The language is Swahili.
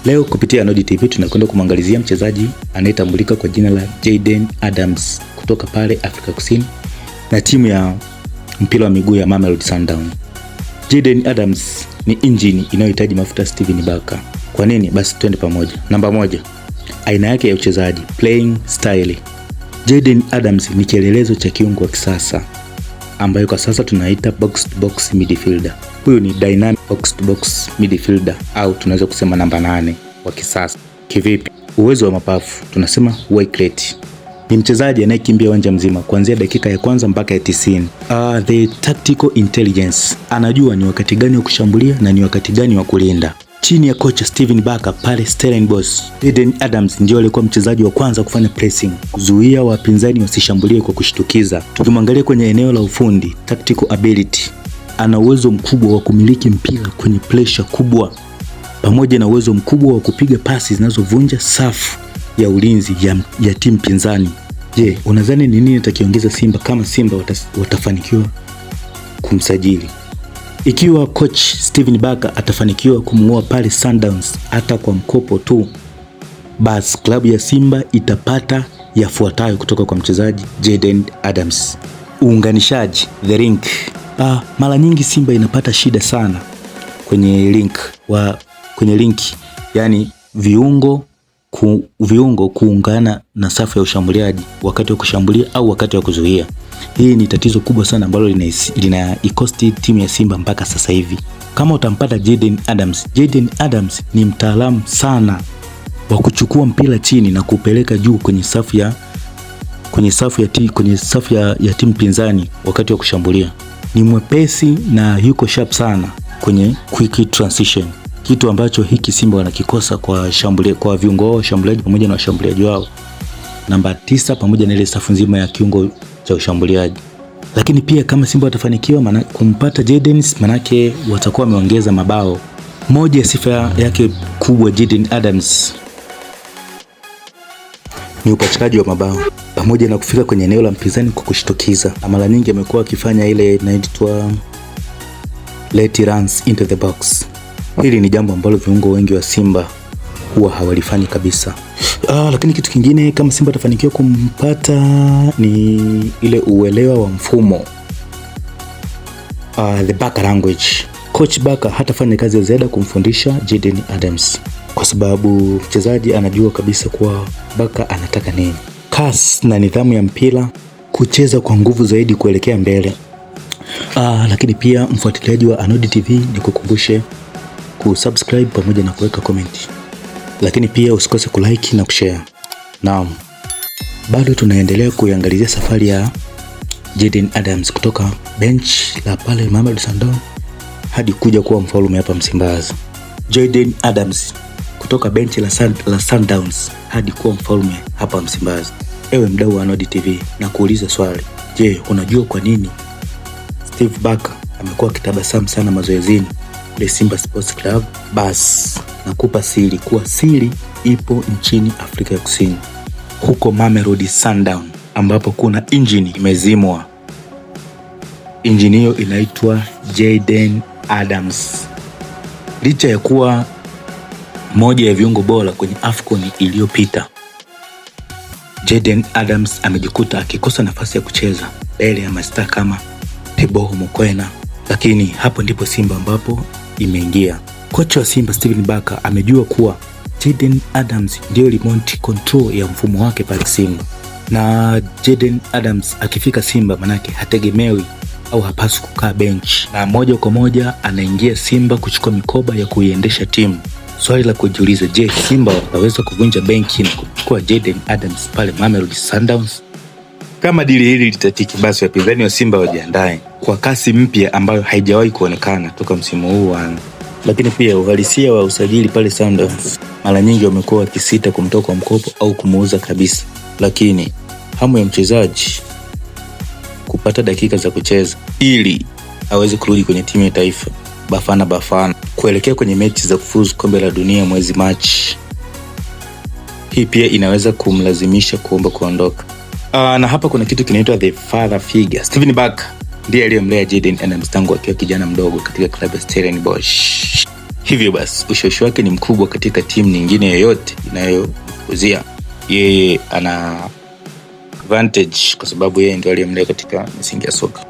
Leo kupitia Anodi TV tunakwenda kumangalizia mchezaji anayetambulika kwa jina la Jayden Adams kutoka pale Afrika Kusini na timu ya mpira wa miguu ya Mamelodi Sundowns. Jayden Adams ni injini inayohitaji mafuta Steven Barker. Kwa nini? Basi twende pamoja. Namba 1, aina yake ya uchezaji, playing style. Jayden Adams ni kielelezo cha kiungo wa kisasa ambayo kwa sasa tunaita box to box midfielder. Huyu ni dynamic box to box midfielder au tunaweza kusema namba 8 wa kisasa. Kivipi? Uwezo wa mapafu, tunasema work rate. Ni mchezaji anayekimbia uwanja mzima kuanzia dakika ya kwanza mpaka ya 90. The tactical intelligence. Anajua ni wakati gani wa kushambulia na ni wakati gani wa kulinda. Chini ya kocha Steven Barker pale Stellenbosch, Jayden Adams ndio alikuwa mchezaji wa kwanza kufanya pressing, kuzuia wapinzani wasishambulie kwa kushtukiza. Tukimwangalia kwenye eneo la ufundi, tactical ability, ana uwezo mkubwa wa kumiliki mpira kwenye pressure kubwa, pamoja na uwezo mkubwa wa kupiga pasi zinazovunja safu ya ulinzi ya timu pinzani. Je, unadhani ni nini atakiongeza Simba kama Simba watafanikiwa kumsajili? Ikiwa coach Steven Barker atafanikiwa kumngoa pale Sundowns hata kwa mkopo tu, basi klabu ya Simba itapata yafuatayo kutoka kwa mchezaji Jayden Adams. Uunganishaji, the link. Mara nyingi Simba inapata shida sana kwenye link, yani viungo kuungana na safu ya ushambuliaji wakati wa kushambulia au wakati wa kuzuia. Hii ni tatizo kubwa sana ambalo linaikosti timu ya Simba mpaka sasa hivi. Kama utampata Jayden Adams ni mtaalamu sana wa kuchukua mpira chini na kupeleka juu kwenye safu ya timu pinzani wakati wa kushambulia. Ni mwepesi na yuko sharp sana kwenye quick transition, kitu ambacho hiki Simba wanakikosa kwa viungo wao washambuliaji pamoja na washambuliaji wao namba 9 pamoja na ile safu nzima ya kiungo cha ushambuliaji. Lakini pia kama Simba watafanikiwa kumpata Jayden, manake watakuwa wameongeza mabao. Moja ya sifa yake kubwa Jayden Adams ni upachikaji wa mabao pamoja na kufika kwenye eneo la mpinzani kwa kushtukiza, na mara nyingi amekuwa akifanya ile inaitwa late runs into the box. Hili ni jambo ambalo viungo wengi wa Simba huwa hawalifanyi kabisa. Lakini kitu kingine kama Simba atafanikiwa kumpata ni ile uelewa wa mfumo, the Barker language. Coach Barker hatafanya kazi ya ziada kumfundisha Jayden Adams kwa sababu mchezaji anajua kabisa kuwa Barker anataka nini. Kasi na nidhamu ya mpira, kucheza kwa nguvu zaidi kuelekea mbele. Lakini pia mfuatiliaji wa Anodi TV ni kukumbushe kusubscribe pamoja na kuweka comment. Lakini pia usikose kulike na kushare. Naam, bado tunaendelea kuiangalizia safari ya Jayden Adams kutoka bench la pale Mamelodi Sundowns hadi kuja kuwa mfalme hapa Msimbazi. Jayden Adams kutoka bench la Sundowns hadi kuwa mfalme hapa Msimbazi. Ewe mdau wa Anodi TV, na kuuliza swali. Je, unajua kwa nini Steve Barker amekuwa akitabasamu sana mazoezini kule Simba Sports Club? Basi nakupa siri kuwa siri ipo nchini Afrika ya Kusini, huko Mamelodi Sundowns, ambapo kuna injini imezimwa. Injini hiyo inaitwa Jayden Adams. Licha ya kuwa moja ya viungo bora kwenye AFCON iliyopita, Jayden Adams amejikuta akikosa nafasi ya kucheza mbele ya mastaa kama Teboho Mokoena, lakini hapo ndipo Simba ambapo imeingia. Kocha wa Simba Steven Barker amejua kuwa Jayden Adams ndio remote control ya mfumo wake pale Simba, na Jayden Adams akifika Simba manake hategemewi au hapaswi kukaa bench, na moja kwa moja anaingia Simba kuchukua mikoba ya kuiendesha timu. Swali la kujiuliza, je, Simba wataweza kuvunja benki na kuchukua Jayden Adams pale Mamelodi Sundowns? Kama dili hili litatiki, basi wapinzani wa Simba wajiandae kwa kasi mpya ambayo haijawahi kuonekana toka msimu huu. Lakini pia uhalisia wa usajili pale Sundowns, mara nyingi wamekuwa wakisita kumtoa kwa mkopo au kumuuza kabisa, lakini hamu ya mchezaji kupata dakika za kucheza ili aweze kurudi kwenye timu ya taifa Bafana kuelekea kwenye mechi za kufuzu kombe la dunia mwezi Machi, hii pia inaweza kumlazimisha kuomba kuondoka. Na hapa kuna kitu kinaitwa the father figure. Steven Barker ndiye aliyemlea Jayden Adams tangu akiwa kijana mdogo katika klabu ya Stellenbosch. Hivyo basi ushawishi wake ni mkubwa katika timu nyingine yoyote inayokuzia. Yeye ana advantage kwa sababu yeye ndio aliyemlea katika misingi ya soka.